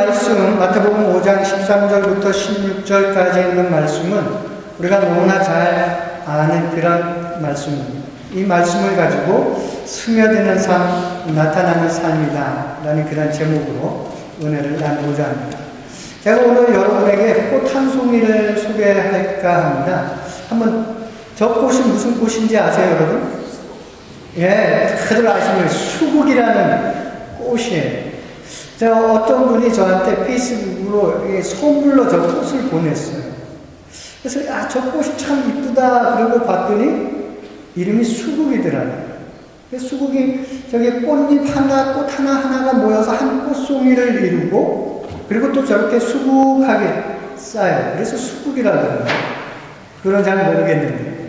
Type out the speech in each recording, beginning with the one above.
말씀, 마태복음 5장 13절부터 16절까지 있는 말씀은 우리가 너무나 잘 아는 그런 말씀입니다. 이 말씀을 가지고 스며드는 삶, 나타나는 삶이다 라는 그런 제목으로 은혜를 나누고자 합니다. 제가 오늘 여러분에게 꽃 한 송이를 소개할까 합니다. 한번 저 꽃이 무슨 꽃인지 아세요, 여러분? 예, 다들 아시는 수국이라는 꽃이에요. 어떤 분이 저한테 페이스북으로 선물로 저 꽃을 보냈어요. 그래서 저 꽃이 참 이쁘다 그러고 봤더니 이름이 수국이더라고요. 수국이 저기 꽃잎 하나, 꽃 하나하나가 모여서 한 꽃송이를 이루고 그리고 또 저렇게 수북하게 쌓여요. 그래서 수국이라고 해요. 그건 잘 모르겠는데.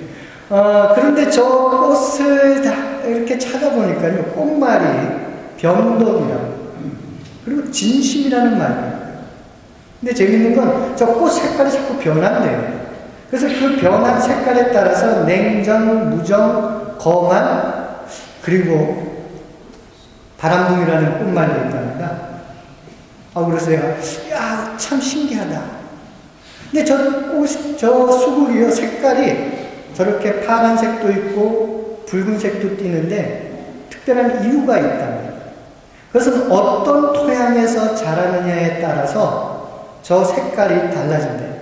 그런데 저 꽃을 다 이렇게 찾아보니까요. 꽃말이 변덕이라고. 그리고 진심이라는 말이에요. 근데 재밌는 건 저 꽃 색깔이 자꾸 변한대요. 그래서 그 변한 색깔에 따라서 냉정, 무정, 거만, 그리고 바람둥이라는 꽃말이 있답니다. 그래서 내가, 참 신기하다. 근데 저 수국이요, 색깔이 저렇게 파란색도 있고, 붉은색도 띠는데, 특별한 이유가 있답니다. 그것은 어떤 토양에서 자라느냐에 따라서 저 색깔이 달라진대요.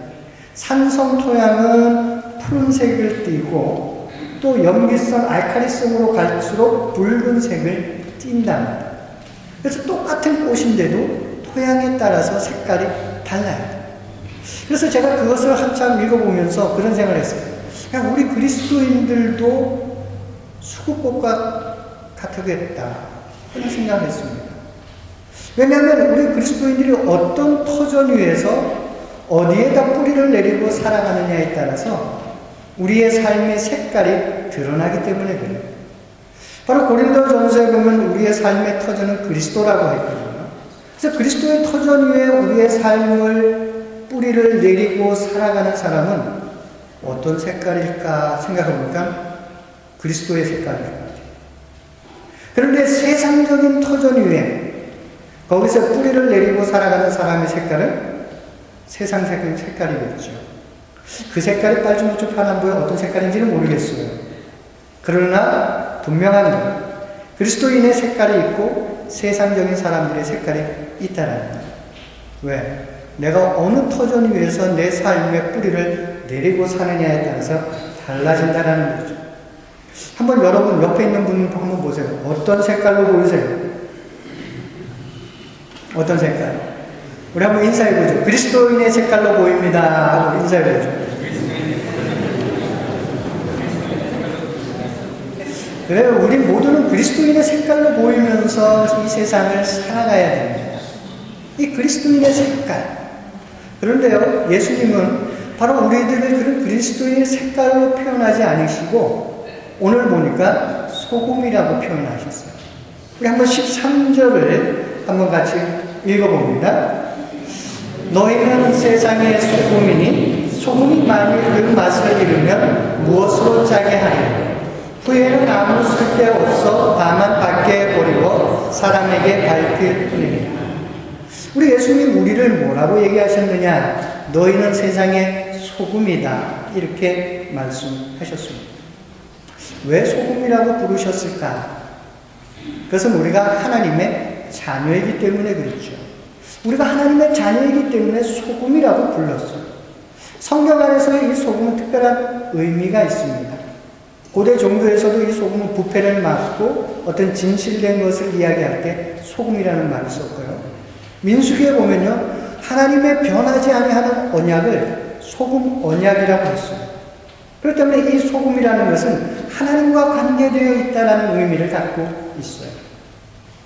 산성 토양은 푸른색을 띠고 또 염기성, 알칼리성으로 갈수록 붉은색을 띈답니다. 그래서 똑같은 꽃인데도 토양에 따라서 색깔이 달라요. 그래서 제가 그것을 한참 읽어보면서 그런 생각을 했어요. 그냥 우리 그리스도인들도 수국꽃과 같겠다 그런 생각을 했습니다. 왜냐하면 우리 그리스도인들이 어떤 터전 위에서 어디에다 뿌리를 내리고 살아가느냐에 따라서 우리의 삶의 색깔이 드러나기 때문에 그래요. 바로 고린도전서에 보면 우리의 삶의 터전은 그리스도라고 했거든요. 그래서 그리스도의 터전 위에 우리의 삶을 뿌리를 내리고 살아가는 사람은 어떤 색깔일까 생각해보니까 그리스도의 색깔일 것 같아요. 그런데 세상적인 터전 위에 거기서 뿌리를 내리고 살아가는 사람의 색깔은 세상 색깔이겠죠. 그 색깔이 빨주노초 파남보에 어떤 색깔인지는 모르겠어요. 그러나 분명한 건 그리스도인의 색깔이 있고 세상적인 사람들의 색깔이 있다는 거예요. 왜? 내가 어느 터전 위에서 내 삶의 뿌리를 내리고 사느냐에 따라서 달라진다는 거죠. 한번 여러분 옆에 있는 분 한번 보세요. 어떤 색깔로 보이세요? 어떤 색깔? 우리 한번 인사해보죠. 그리스도인의 색깔로 보입니다 하고 인사해보죠. 그래요. 우리 모두는 그리스도인의 색깔로 보이면서 이 세상을 살아가야 됩니다. 이 그리스도인의 색깔. 그런데요, 예수님은 바로 우리들을 그런 그리스도인의 색깔로 표현하지 않으시고 오늘 보니까 소금이라고 표현하셨어요. 우리 한번 13절을 한번 같이 읽어봅니다. 너희는 세상의 소금이니 소금이 만일 그 맛을 잃으면 무엇으로 짜게 하리요? 후에는 아무 쓸데없어 다만 밖에 버리고 사람에게 밝힐 뿐이니라. 우리 예수님 우리를 뭐라고 얘기하셨느냐? 너희는 세상의 소금이다 이렇게 말씀하셨습니다. 왜 소금이라고 부르셨을까? 그것은 우리가 하나님의 자녀이기 때문에 그렇죠. 우리가 하나님의 자녀이기 때문에 소금이라고 불렀어요. 성경 안에서의 이 소금은 특별한 의미가 있습니다. 고대 종교에서도 이 소금은 부패를 막고 어떤 진실된 것을 이야기할 때 소금이라는 말을 썼고요. 민수기에 보면요, 하나님의 변하지 아니하는 언약을 소금 언약이라고 했어요. 그렇기 때문에 이 소금이라는 것은 하나님과 관계되어 있다는 의미를 갖고 있어요.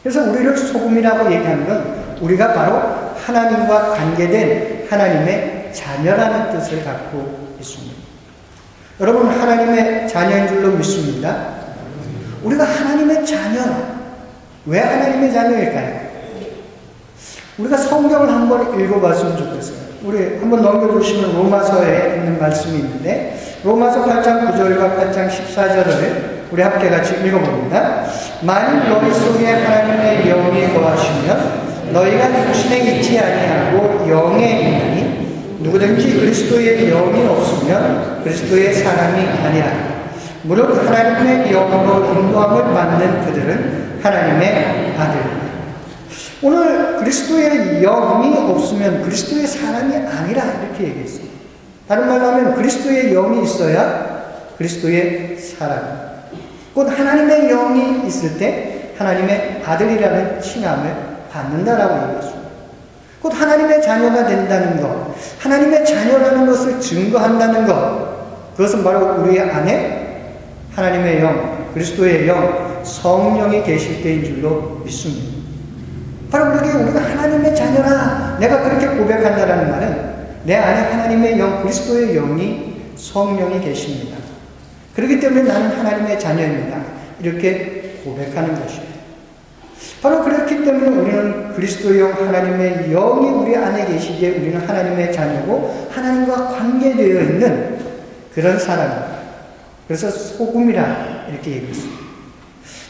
그래서 우리를 소금이라고 얘기하는 건 우리가 바로 하나님과 관계된 하나님의 자녀라는 뜻을 갖고 있습니다. 여러분 하나님의 자녀인 줄로 믿습니다. 우리가 하나님의 자녀. 왜 하나님의 자녀일까요? 우리가 성경을 한번 읽어봤으면 좋겠어요. 우리 한번 넘겨주시면 로마서에 있는 말씀이 있는데 로마서 8장 9절과 8장 14절을 우리 함께 같이 읽어봅니다. 만일 너희 속에 하나님의 영이 거하시면 너희가 육신에 있지 아니하고 영에 있느니 누구든지 그리스도의 영이 없으면 그리스도의 사람이 아니라. 무릇 하나님의 영으로 인도함을 받는 그들은 하나님의 아들입니다. 오늘 그리스도의 영이 없으면 그리스도의 사람이 아니라 이렇게 얘기했습니다. 다른 말로 하면 그리스도의 영이 있어야 그리스도의 사람. 곧 하나님의 영이 있을 때 하나님의 아들이라는 칭함을 받는다라고 얘기했습니다. 곧 하나님의 자녀가 된다는 것, 하나님의 자녀라는 것을 증거한다는 것, 그것은 바로 우리 안에 하나님의 영, 그리스도의 영, 성령이 계실 때인 줄로 믿습니다. 바로 그렇게 우리가 하나님의 자녀라, 내가 그렇게 고백한다는 말은 내 안에 하나님의 영, 그리스도의 영이, 성령이 계십니다. 그렇기 때문에 나는 하나님의 자녀입니다. 이렇게 고백하는 것이에요. 바로 그렇기 때문에 우리는 그리스도의 영, 하나님의 영이 우리 안에 계시기에 우리는 하나님의 자녀고 하나님과 관계되어 있는 그런 사람입니다. 그래서 소금이라 이렇게 얘기했습니다.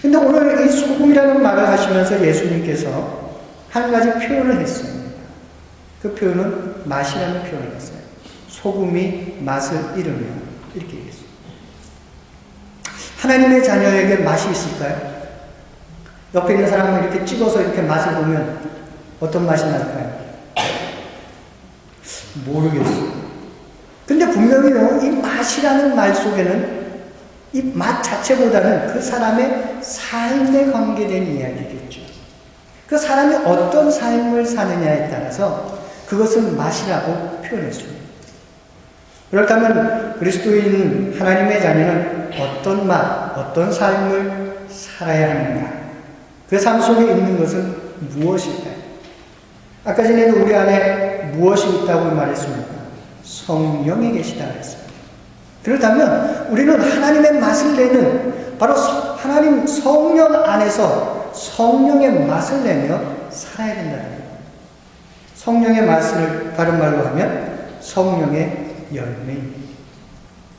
근데 오늘 이 소금이라는 말을 하시면서 예수님께서 한 가지 표현을 했습니다. 그 표현은 맛이라는 표현을 했어요. 소금이 맛을 잃으면 이렇게 얘기했습니다. 하나님의 자녀에게 맛이 있을까요? 옆에 있는 사람을 이렇게 찍어서 이렇게 맛을 보면 어떤 맛이 날까요? 모르겠어요. 근데 분명히요, 이 맛이라는 말 속에는 이 맛 자체보다는 그 사람의 삶에 관계된 이야기겠죠. 그 사람이 어떤 삶을 사느냐에 따라서 그것은 맛이라고 표현했습니다. 그렇다면 그리스도인 하나님의 자녀는 어떤 맛, 어떤 삶을 살아야 하는가? 그 삶 속에 있는 것은 무엇일까요? 아까 전에는 우리 안에 무엇이 있다고 말했습니까? 성령이 계시다고 했습니다. 그렇다면 우리는 하나님의 맛을 내는 바로 하나님 성령 안에서 성령의 맛을 내며 살아야 된다는 거예요. 성령의 맛을 다른 말로 하면 성령의 열매입니다.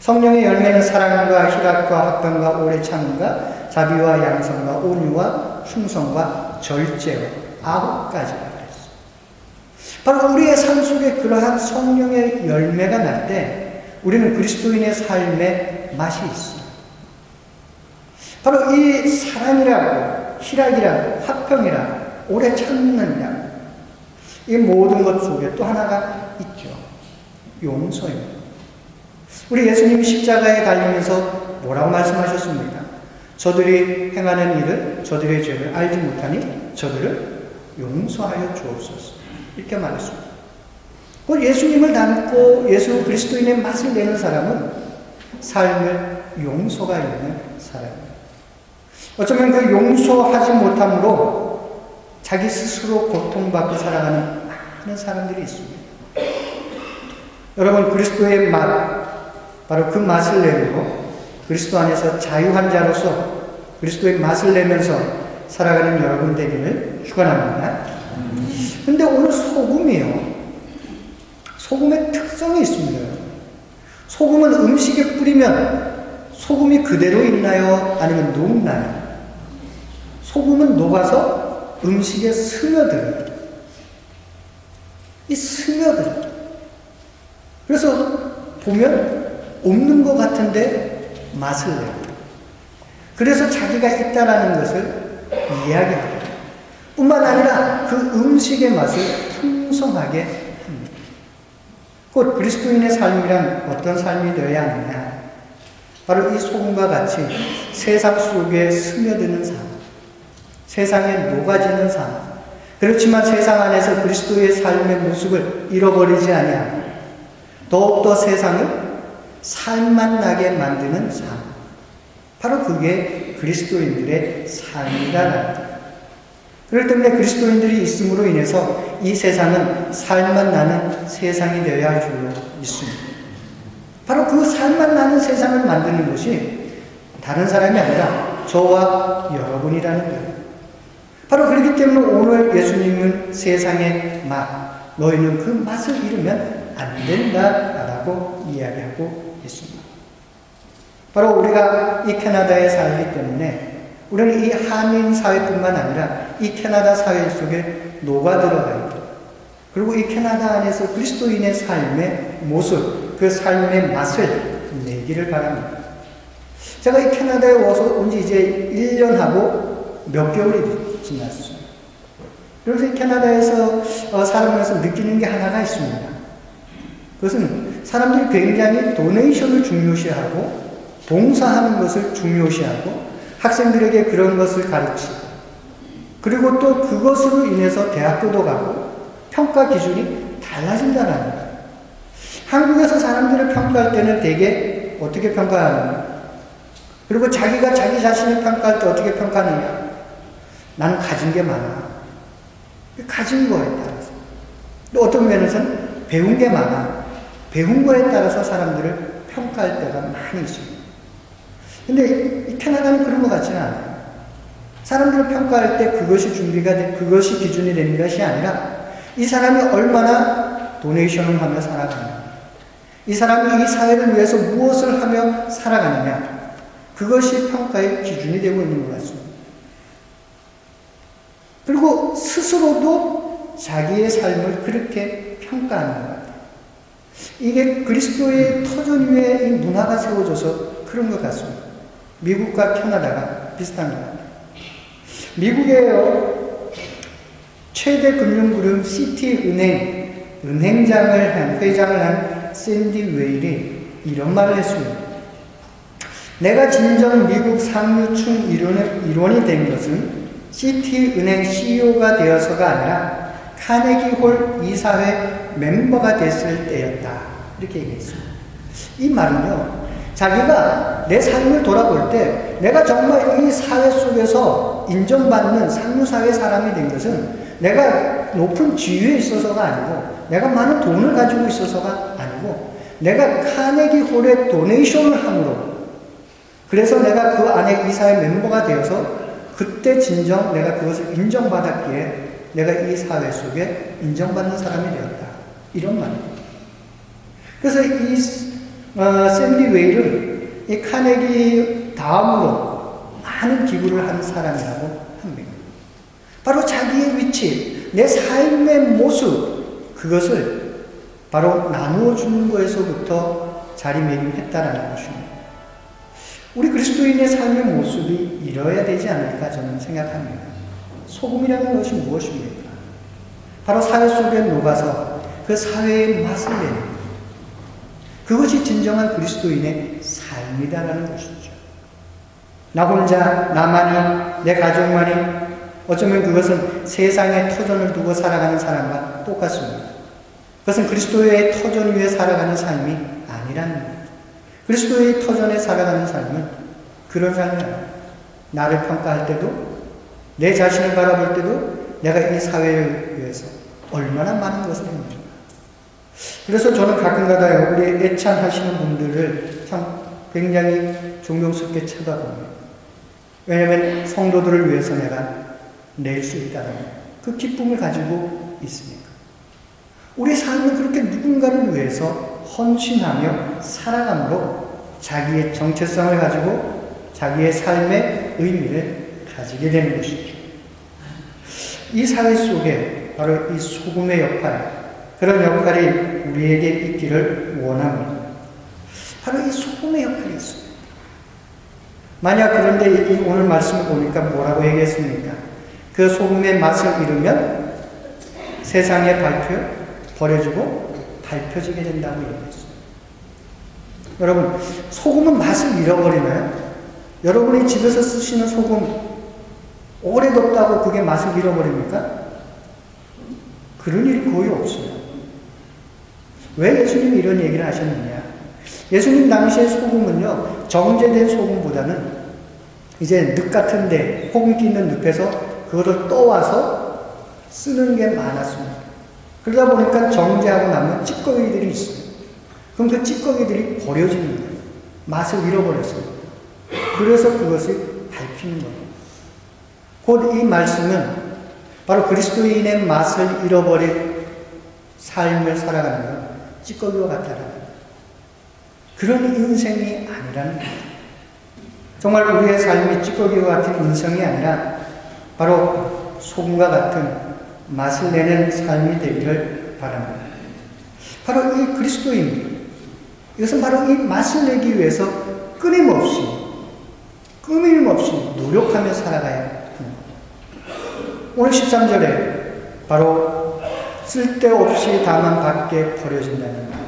성령의 열매는 사랑과 희락과 화평과 오래 참음과 자비와 양성과 온유와 충성과 절제와 9가지가 그랬어요. 바로 우리의 삶 속에 그러한 성령의 열매가 날 때 우리는 그리스도인의 삶에 맛이 있어요. 바로 이 사랑이라고, 희락이라고, 화평이라고, 오래 참는다고, 이 모든 것 속에 또 하나가 있죠. 용서입니다. 우리 예수님이 십자가에 달리면서 뭐라고 말씀하셨습니까? 저들이 행하는 일을, 저들의 죄를 알지 못하니 저들을 용서하여 주옵소서. 이렇게 말했습니다. 그 예수님을 닮고 예수 그리스도인의 맛을 내는 사람은 삶을 용서가 있는 사람입니다. 어쩌면 그 용서하지 못함으로 자기 스스로 고통받고 살아가는 많은 사람들이 있습니다. 여러분, 그리스도의 맛, 바로 그 맛을 내고 그리스도 안에서 자유한 자로서 그리스도의 맛을 내면서 살아가는 여러분 되기를 축원합니다. 근데 오늘 소금이요. 소금의 특성이 있습니다. 소금은 음식에 뿌리면 소금이 그대로 있나요? 아니면 녹나요? 소금은 녹아서 음식에 스며들어요. 이 스며들어요. 그래서 보면 없는 것 같은데 맛을 내요. 그래서 자기가 있다라는 것을 이야기합니다. 뿐만 아니라 그 음식의 맛을 풍성하게 합니다. 곧 그리스도인의 삶이란 어떤 삶이 되어야 하느냐? 바로 이 소금과 같이 세상 속에 스며드는 삶, 세상에 녹아지는 삶, 그렇지만 세상 안에서 그리스도의 삶의 모습을 잃어버리지 아니하고 더욱더 세상을 살맛 나게 만드는 삶, 바로 그게 그리스도인들의 삶이다. 그렇기 때문에 그리스도인들이 있음으로 인해서 이 세상은 살맛 나는 세상이 되어야 할 줄로 믿습니다. 바로 그 살맛 나는 세상을 만드는 것이 다른 사람이 아니라 저와 여러분이라는 거예요. 바로 그렇기 때문에 오늘 예수님은 세상의 맛, 너희는 그 맛을 잃으면 안 된다라고 이야기하고 있습니다. 바로 우리가 이 캐나다에 살기 때문에 우리는 이 한인 사회뿐만 아니라 이 캐나다 사회 속에 녹아 들어가야 돼요. 그리고 이 캐나다 안에서 그리스도인의 삶의 모습, 그 삶의 맛을 내기를 바랍니다. 제가 이 캐나다에 와서 온 지 이제 1년하고 몇 개월이 지났어요. 그래서 이 캐나다에서 살아가면서 느끼는 게 하나가 있습니다. 그것은 사람들이 굉장히 도네이션을 중요시하고 봉사하는 것을 중요시하고 학생들에게 그런 것을 가르치고 그리고 또 그것으로 인해서 대학교도 가고 평가 기준이 달라진다는 거예요. 한국에서 사람들을 평가할 때는 되게 어떻게 평가하느냐? 그리고 자기가 자기 자신을 평가할 때 어떻게 평가하느냐? 나는 가진 게 많아. 가진 거에 따라서. 또 어떤 면에서는 배운 게 많아. 배운 거에 따라서 사람들을 평가할 때가 많이 있습니다. 근데 이 캐나다는 그런 것 같지는 않아요. 사람들을 평가할 때 그것이 그것이 기준이 되는 것이 아니라 이 사람이 얼마나 도네이션을 하며 살아가느냐. 이 사람이 이 사회를 위해서 무엇을 하며 살아가느냐. 그것이 평가의 기준이 되고 있는 것 같습니다. 그리고 스스로도 자기의 삶을 그렇게 평가하는 것 같아요. 이게 그리스도의 터전 위에 이 문화가 세워져서 그런 것 같습니다. 미국과 캐나다가 비슷한 것 같아요. 미국의 최대 금융그룹 시티은행 회장을 한 샌디 웨일이 이런 말을 했습니다. 내가 진정 미국 상류층 일원이 된 것은 시티은행 CEO가 되어서가 아니라 카네기홀 이사회 멤버가 됐을 때였다. 이렇게 얘기했습니다. 이 말은요, 자기가 내 삶을 돌아볼 때 내가 정말 이 사회 속에서 인정받는 상류사회 사람이 된 것은 내가 높은 지위에 있어서가 아니고 내가 많은 돈을 가지고 있어서가 아니고 내가 카네기 홀에 도네이션을 함으로 그래서 내가 그 안에 이사회 멤버가 되어서 그때 진정 내가 그것을 인정받았기에 내가 이 사회 속에 인정받는 사람이 되었다. 이런 말입니다. 그래서 이 샌디 웨일은 이 카네기 다음으로 많은 기부를 한 사람이라고 합니다. 바로 자기의 위치, 내 삶의 모습, 그것을 바로 나누어 주는 것에서부터 자리매김했다라는 것입니다. 우리 그리스도인의 삶의 모습이 이뤄야 되지 않을까 저는 생각합니다. 소금이라는 것이 무엇입니까? 바로 사회 속에 녹아서 그 사회의 맛을 내는 것. 그것이 진정한 그리스도인의 삶이다라는 것이죠. 나 혼자, 나만이, 내 가족만이 어쩌면 그것은 세상의 터전을 두고 살아가는 사람과 똑같습니다. 그것은 그리스도의 터전 위에 살아가는 삶이 아니라는 거예요. 그리스도의 터전에 살아가는 삶은 그런 삶이 아니에요. 나를 평가할 때도 내 자신을 바라볼 때도 내가 이 사회를 위해서 얼마나 많은 것을 했는가. 그래서 저는 가끔가다 우리 애찬하시는 분들을 참 굉장히 존경스럽게 쳐다봅니다. 왜냐하면 성도들을 위해서 내가 낼 수 있다는 그 기쁨을 가지고 있으니까. 우리 삶은 그렇게 누군가를 위해서 헌신하며 살아감으로 자기의 정체성을 가지고 자기의 삶의 의미를 가지게 되는 것이죠. 이 사회 속에 바로 이 소금의 역할, 그런 역할이 우리에게 있기를 원합니다. 바로 이 소금의 역할이 있습니다. 만약 그런데 이 오늘 말씀을 보니까 뭐라고 얘기했습니까? 그 소금의 맛을 잃으면 세상에 버려지고 밟혀지게 된다고 얘기했어요. 여러분, 소금은 맛을 잃어버리나요? 여러분이 집에서 쓰시는 소금 오래 뒀다고 그게 맛을 잃어버립니까? 그런 일이 거의 없어요. 왜 예수님이 이런 얘기를 하셨느냐? 예수님 당시의 소금은요, 정제된 소금보다는 이제 늪 같은데, 호금기 있는 늪에서 그거를 떠와서 쓰는 게 많았습니다. 그러다 보니까 정제하고 나면 찌꺼기들이 있어요. 그럼 그 찌꺼기들이 버려지는 거예요. 맛을 잃어버렸어요. 그래서 그것을 밟히는 거예요. 곧 이 말씀은 바로 그리스도인의 맛을 잃어버린 삶을 살아가는 건 찌꺼기와 같다라는 거예요. 그런 인생이 아니라는 거예요. 정말 우리의 삶이 찌꺼기와 같은 인생이 아니라 바로 소금과 같은 맛을 내는 삶이 되기를 바랍니다. 바로 이 그리스도인, 이것은 바로 이 맛을 내기 위해서 끊임없이 노력하며 살아가야 합니다. 오늘 13절에 바로 쓸데없이 다만 밖에 버려진다는 말.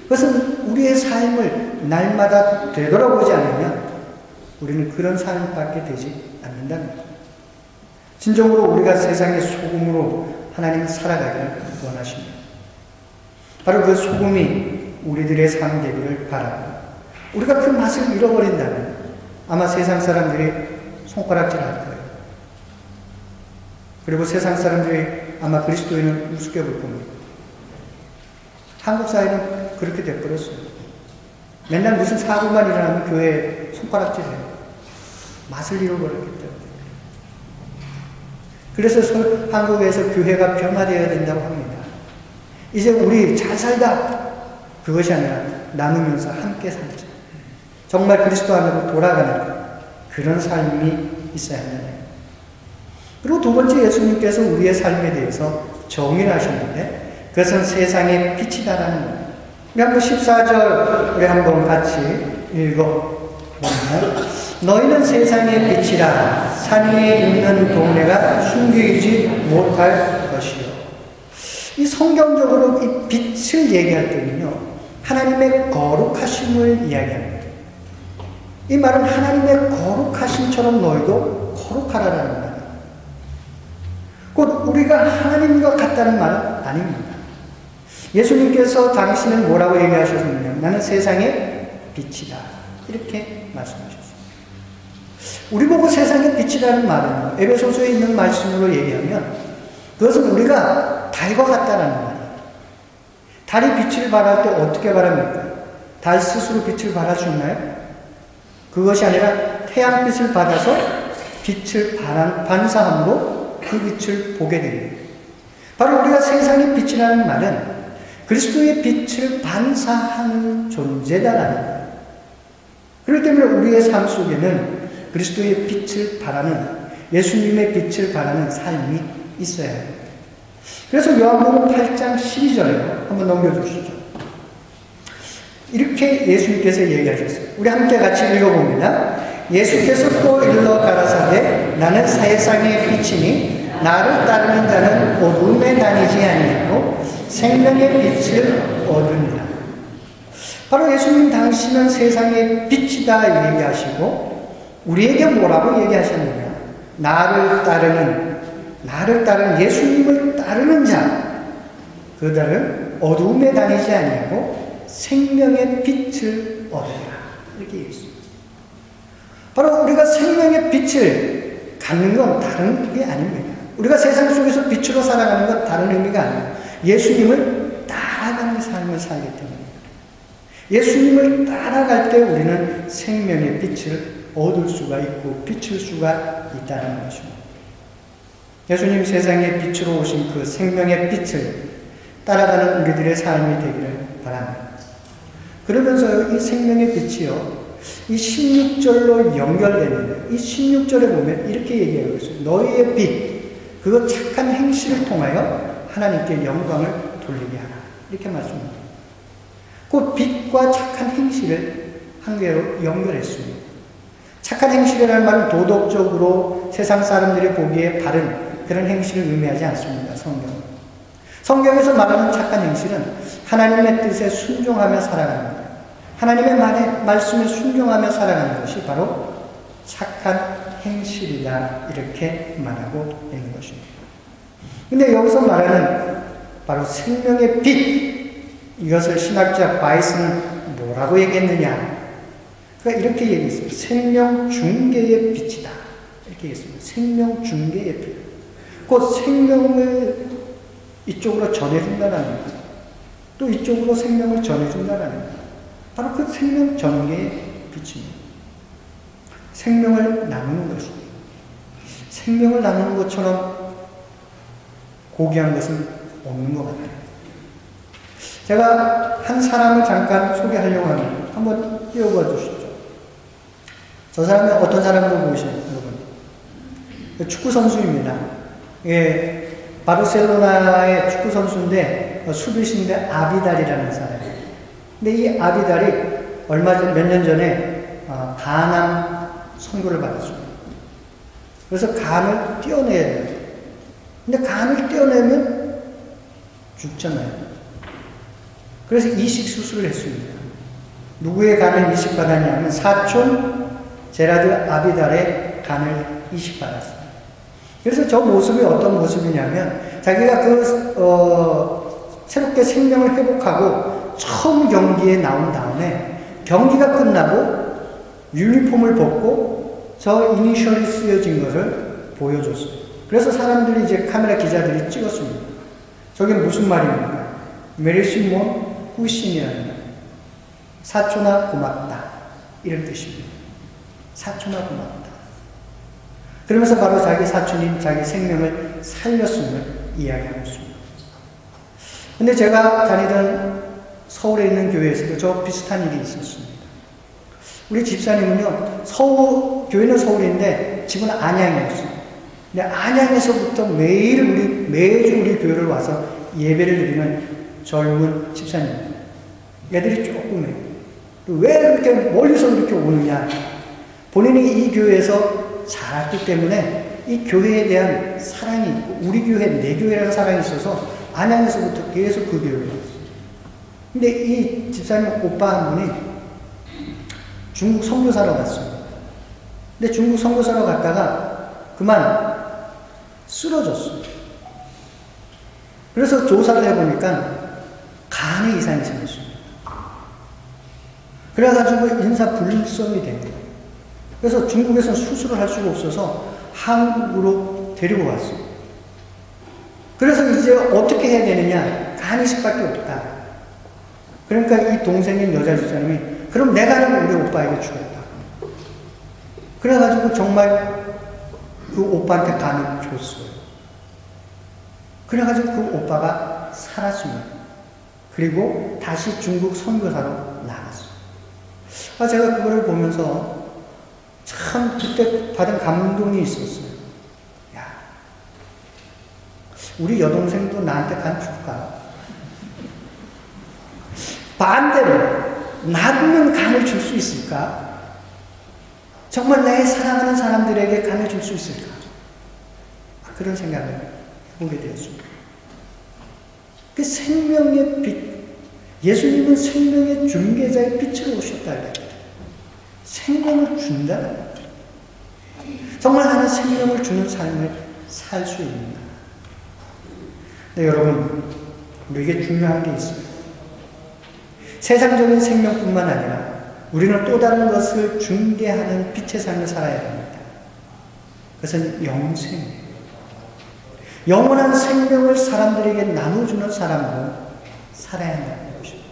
그것은 우리의 삶을 날마다 되돌아보지 않으면 우리는 그런 삶밖에 되지 않는다는 거죠. 진정으로 우리가 세상의 소금으로 하나님을 살아가기를 원하십니다. 바로 그 소금이 우리들의 삶 되기를 바랍니다. 우리가 그 맛을 잃어버린다면 아마 세상 사람들이 손가락질 할 거예요. 그리고 세상 사람들이 아마 그리스도인을 우습게 볼 겁니다. 한국 사회는 그렇게 돼버렸어요. 맨날 무슨 사고만 일어나면 교회에 손가락질해요. 맛을 잃어버렸기 때문에. 그래서 한국에서 교회가 변화되어야 된다고 합니다. 이제 우리 잘 살다, 그것이 아니라 나누면서 함께 살자. 정말 그리스도 안으로 돌아가는 그런 삶이 있어야 합니다. 그리고 두 번째, 예수님께서 우리의 삶에 대해서 정의를 하셨는데 그것은 세상의 빛이다라는 거예요. 우리 한번 14절 우리 한번 같이 읽어보면, 너희는 세상의 빛이라. 산 위에 있는 동네가 숨기지 못할 것이요. 이 성경적으로 이 빛을 얘기할 때는요, 하나님의 거룩하심을 이야기합니다. 이 말은 하나님의 거룩하심처럼 너희도 거룩하라는 말이에요. 곧 우리가 하나님과 같다는 말은 아닙니다. 예수님께서 당신은 뭐라고 얘기하셨느냐? 나는 세상의 빛이다. 이렇게 말씀하셨습니다. 우리 보고 세상의 빛이라는 말은 에베소서에 있는 말씀으로 얘기하면 그것은 우리가 달과 같다는 말이에요. 달이 빛을 발할 때 어떻게 발합니까? 달 스스로 빛을 발할 수 있나요? 그것이 아니라 태양빛을 받아서 빛을 반사함으로 그 빛을 보게 됩니다. 바로 우리가 세상의 빛이라는 말은 그리스도의 빛을 반사하는 존재다라는 거예요. 그렇기 때문에 우리의 삶 속에는 그리스도의 빛을 발하는, 예수님의 빛을 발하는 삶이 있어야 해요. 그래서 요한복음 8장 12절에 한번 넘겨주시죠. 이렇게 예수님께서 얘기하셨어요. 우리 함께 같이 읽어봅니다. 예수께서 또 일러 가라사대 나는 세상의 빛이니 나를 따르는 자는 어둠에 다니지 아니하고 생명의 빛을 얻으리라. 바로 예수님 당신은 세상의 빛이다 얘기하시고 우리에게 뭐라고 얘기하셨느냐? 나를 따르는 예수님을 따르는 자, 그들은 어둠에 다니지 아니하고 생명의 빛을 얻으리라. 이렇게 얘기했습니다. 바로 우리가 생명의 빛을 갖는 건 다른 게 아닙니다. 우리가 세상 속에서 빛으로 살아가는 건 다른 의미가 아니에요. 예수님을 따라가는 삶을 살기 때문입니다. 예수님을 따라갈 때 우리는 생명의 빛을 얻을 수가 있고 비출 수가 있다는 것입니다. 예수님 세상의 빛으로 오신 그 생명의 빛을 따라가는 우리들의 삶이 되기를 바랍니다. 그러면서 이 생명의 빛이요, 이 16절로 연결되는데, 이 16절에 보면 이렇게 얘기하고 있어요. 너희의 빛, 그거 착한 행실을 통하여 하나님께 영광을 돌리게 하라. 이렇게 말씀합니다. 그 빛과 착한 행실을 한 개로 연결했습니다. 착한 행실이라는 말은 도덕적으로 세상 사람들이 보기에 바른 그런 행실을 의미하지 않습니다. 성경에서 말하는 착한 행실은 하나님의 뜻에 순종하며 살아가는 거예요. 하나님의 말씀에 순종하며 살아가는 것이 바로 착한 행실이다. 이렇게 말하고 있는 것입니다. 근데 여기서 말하는 바로 생명의 빛, 이것을 신학자 바이스는 뭐라고 얘기했느냐? 그러니까 이렇게 얘기했어요. 생명 중계의 빛이다. 이렇게 얘기했습니다. 생명 중계의 빛. 그 생명을 이쪽으로 전해준다는 거예요. 또 이쪽으로 생명을 전해준다는 거예요. 바로 그 생명 전개의 빛입니다. 생명을 나누는 것입니다. 생명을 나누는 것처럼 고귀한 것은 없는 것 같아요. 제가 한 사람을 잠깐 소개하려고 합니다. 한번 띄워봐 주시죠. 저 사람이 어떤 사람으로 보이시나요, 여러분? 축구 선수입니다. 예, 바르셀로나의 축구 선수인데 수비수인데 아비달이라는 사람이에요. 근데 이 아비달이 몇 년 전에 간암 선고를 받았습니다. 그래서 간을 떼어내야 돼요. 근데 간을 떼어내면 죽잖아요. 그래서 이식 수술을 했습니다. 누구의 간을 이식받았냐면 사촌 제라드 아비달의 간을 이식받았습니다. 그래서 저 모습이 어떤 모습이냐면 자기가 새롭게 생명을 회복하고 처음 경기에 나온 다음에 경기가 끝나고 유니폼을 벗고 저 이니셜이 쓰여진 것을 보여줬어요. 그래서 사람들이 이제 카메라 기자들이 찍었습니다. 저게 무슨 말입니까? 메리시몬 후신이라는 말. 사촌아 고맙다. 이런 뜻입니다. 사촌아 고맙다. 그러면서 바로 자기 사촌이 자기 생명을 살렸음을 이야기하고 있습니다. 근데 제가 다니던 서울에 있는 교회에서도 저 비슷한 일이 있었습니다. 우리 집사님은요, 교회는 서울인데 집은 안양이었어요. 근데 안양에서부터 매주 우리 교회를 와서 예배를 드리는 젊은 집사님. 애들이 조금해요. 왜 그렇게 멀리서 이렇게 오느냐? 본인이 이 교회에서 자랐기 때문에 이 교회에 대한 사랑이 있고, 우리 교회, 내 교회라는 사랑이 있어서 안양에서부터 계속 그 교회를 왔어요. 근데 이 집사님 오빠 한 분이 중국 선교사로 갔어요. 근데 중국 선교사로 갔다가 그만 쓰러졌어요. 그래서 조사를 해보니까 간에 이상이 생겼습니다. 그래가지고 인사불성이 된 거예요. 그래서 중국에서 수술을 할 수가 없어서 한국으로 데리고 왔어요. 그래서 이제 어떻게 해야 되느냐? 간 이식밖에 없다. 그러니까 이 동생인 여자 집사님이 그럼 내 간을 우리 오빠에게 주겠다. 그래가지고 정말 그 오빠한테 간을 줬어요. 그래가지고 그 오빠가 살았습니다. 그리고 다시 중국 선교사로 나갔어요. 제가 그거를 보면서 참 그때 받은 감동이 있었어요. 야, 우리 여동생도 나한테 간 줄까? 반대로 나는 간을 줄 수 있을까? 정말 내 사랑하는 사람들에게 간을 줄 수 있을까? 그런 생각을 해보게 되었습니다. 그 생명의 빛, 예수님은 생명의 중개자의 빛으로 오셨다. 생명을 준다. 정말 나는 생명을 주는 삶을 살 수 있는가? 네, 여러분, 우리에게 중요한 게 있어요. 세상적인 생명뿐만 아니라 우리는 또 다른 것을 중개하는 빛의 삶을 살아야 합니다. 그것은 영생이에요. 영원한 생명을 사람들에게 나눠주는 사람으로 살아야 한다는 것입니다.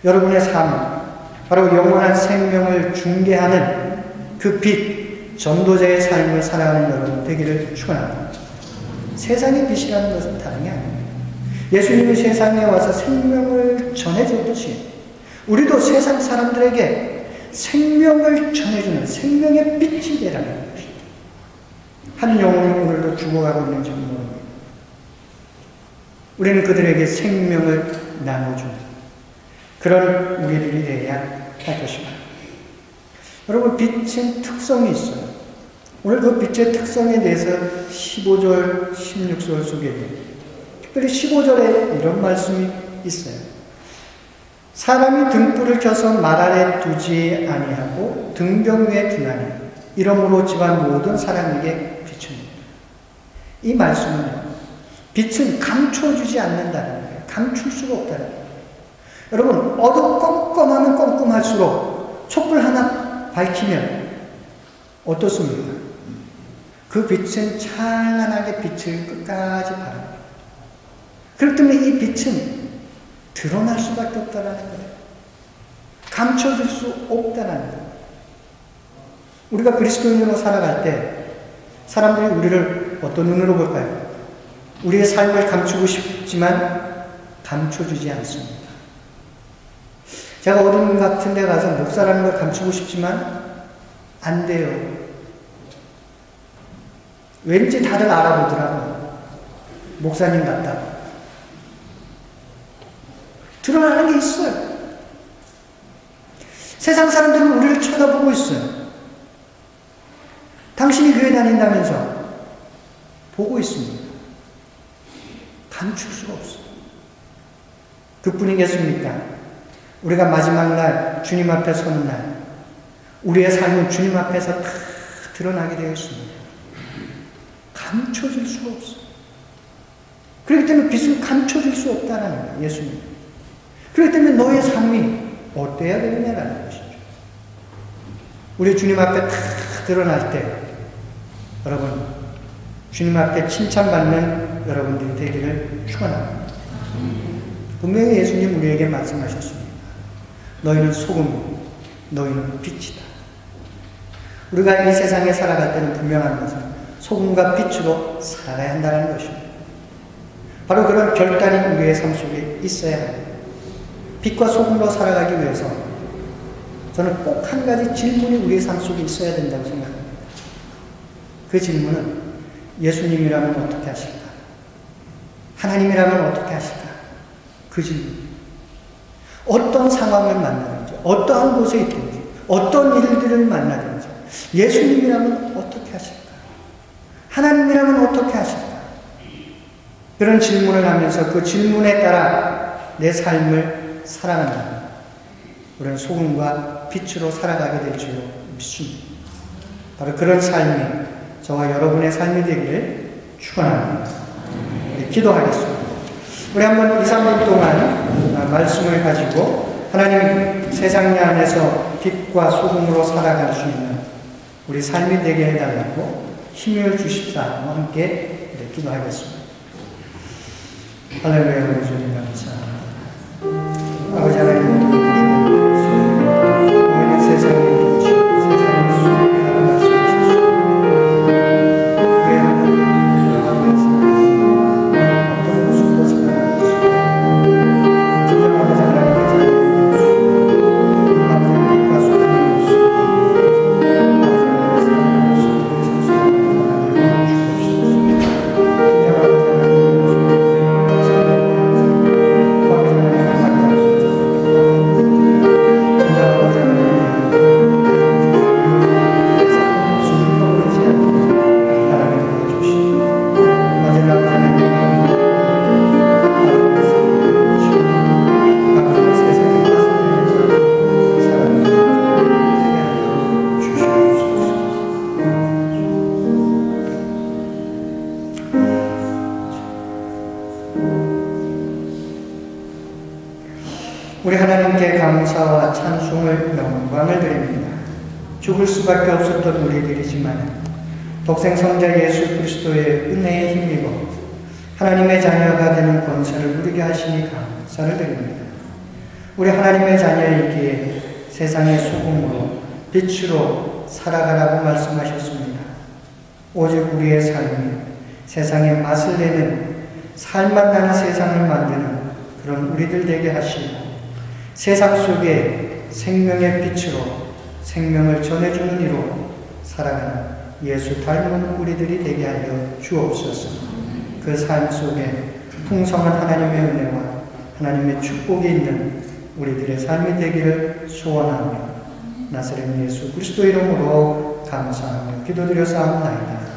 여러분의 삶, 바로 영원한 생명을 중개하는 그 빛, 전도자의 삶을 살아가는 여러분 되기를 축원합니다. 세상의 빛이라는 것은 다른 게 아닙니다. 예수님이 세상에 와서 생명을 전해줬듯이 우리도 세상 사람들에게 생명을 전해주는 생명의 빛이 되라는 것입니다. 한 영혼이 오늘도 죽어가고 있는지 모릅니다. 우리는 그들에게 생명을 나눠주는 그런 우리들이 되어야 할 것입니다. 여러분, 빛은 특성이 있어요. 오늘 그 빛의 특성에 대해서 15절, 16절 속에 특별히 15절에 이런 말씀이 있어요. 사람이 등불을 켜서 말 아래 두지 아니하고 등경 위에 두나니 이러므로 집안 모든 사람에게 비춥니다. 이 말씀은 빛은 감춰주지 않는다는 거예요. 감출 수가 없다는 거예요. 여러분, 어두컴컴하면 컴컴할수록 촛불 하나 밝히면 어떻습니까? 그 빛은 찬란하게 빛을 끝까지 바랍니다. 그렇기 때문에 이 빛은 드러날 수밖에 없다는 거예요. 감춰질 수 없다는 거예요. 우리가 그리스도인으로 살아갈 때 사람들이 우리를 어떤 눈으로 볼까요? 우리의 삶을 감추고 싶지만 감춰주지 않습니다. 제가 어둠 같은 데 가서 목사라는 걸 감추고 싶지만 안 돼요. 왠지 다들 알아보더라고요. 목사님 같다고. 드러나는 게 있어요. 세상 사람들은 우리를 쳐다보고 있어요. 당신이 교회 다닌다면서 보고 있습니다. 감출 수가 없어요. 그뿐이겠습니까? 우리가 마지막 날 주님 앞에 서는 날 우리의 삶은 주님 앞에서 다 드러나게 되어 있습니다. 감춰질 수가 없어요. 그렇기 때문에 빛은 감춰질 수 없다라는 거예요. 예수님. 그렇기 때문에 너의 삶이 어때야 되느냐라는 것이죠. 우리 주님 앞에 다 드러날 때 여러분 주님 앞에 칭찬받는 여러분들이 되기를 축원합니다. 분명히 예수님 우리에게 말씀하셨습니다. 너희는 소금이고 너희는 빛이다. 우리가 이 세상에 살아갈 때는 분명한 것은 소금과 빛으로 살아가야 한다는 것입니다. 바로 그런 결단이 우리의 삶 속에 있어야 합니다. 빛과 소금으로 살아가기 위해서 저는 꼭 한 가지 질문이 우리의 삶 속에 있어야 된다고 생각합니다. 그 질문은 예수님이라면 어떻게 하실까? 하나님이라면 어떻게 하실까? 그 질문. 어떤 상황을 만나든지, 어떠한 곳에 있든지, 어떤 일들을 만나든지, 예수님이라면 어떻게 하실까? 하나님이라면 어떻게 하실까? 그런 질문을 하면서 그 질문에 따라 내 삶을 살아간다. 우리는 소금과 빛으로 살아가게 될 줄 믿습니다. 바로 그런 삶이 저와 여러분의 삶이 되기를 축원합니다. 기도하겠습니다. 우리 한번 2, 3분 동안 말씀을 가지고 하나님 세상 안에서 빛과 소금으로 살아갈 수 있는 우리 삶이 되게 해달라고 힘을 주십사 함께 기도하겠습니다. 할렐루야. 우리 주님 감사합니다. 아버지 하나님 우리는 세상에 우리 하나님께 감사와 찬송을 영광을 드립니다. 죽을 수밖에 없었던 우리들이지만 독생 성자 예수 그리스도의 은혜에 힘입어 하나님의 자녀가 되는 권세를 누리게 하시니 감사를 드립니다. 우리 하나님의 자녀이기에 세상의 소금으로 빛으로 살아가라고 말씀하셨습니다. 오직 우리의 삶이 세상에 맛을 내는 살맛 나는 세상을 만드는 그런 우리들 되게 하시고 세상 속에 생명의 빛으로 생명을 전해주는 이로 살아가는 예수 닮은 우리들이 되게 하여 주옵소서. 그 삶 속에 풍성한 하나님의 은혜와 하나님의 축복이 있는 우리들의 삶이 되기를 소원하며 나사렛 예수 그리스도 이름으로 감사하며 기도드려 싸움나이다.